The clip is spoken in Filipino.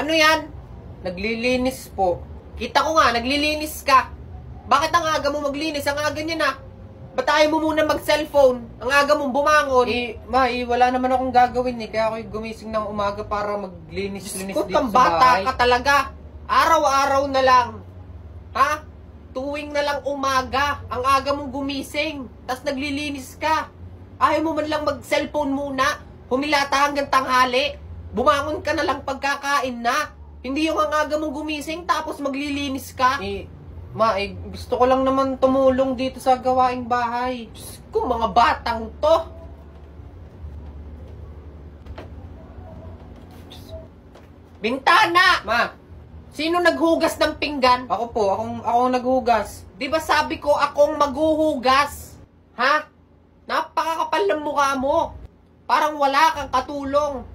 Ano yan? Naglilinis po. Kita ko nga, naglilinis ka. Bakit ang aga mo maglinis? Ang aga niya na. Ba't ayaw mo muna mag-cellphone? Ang aga mong bumangon. Wala naman akong gagawin eh. Kaya ako gumising ng umaga para maglinis-linis dito Kung sa bata bahay. ka talaga. Araw-araw na lang. Ha? Tuwing na lang umaga. Ang aga mong gumising. Tapos naglilinis ka. Ayaw mo man lang mag-cellphone muna. Humilata hanggang tanghali. Bumangon ka na lang pagkakain na. Hindi yung ang aga mong gumising tapos maglilinis ka. Gusto ko lang naman tumulong dito sa gawaing bahay. Diyos ko, mga batang to. Bintana! Ma, Sino naghugas ng pinggan? ako po. Ako ang naghugas. Di ba sabi ko akong maghuhugas? Ha? Napakakapal ng mukha mo. Parang wala kang katulong.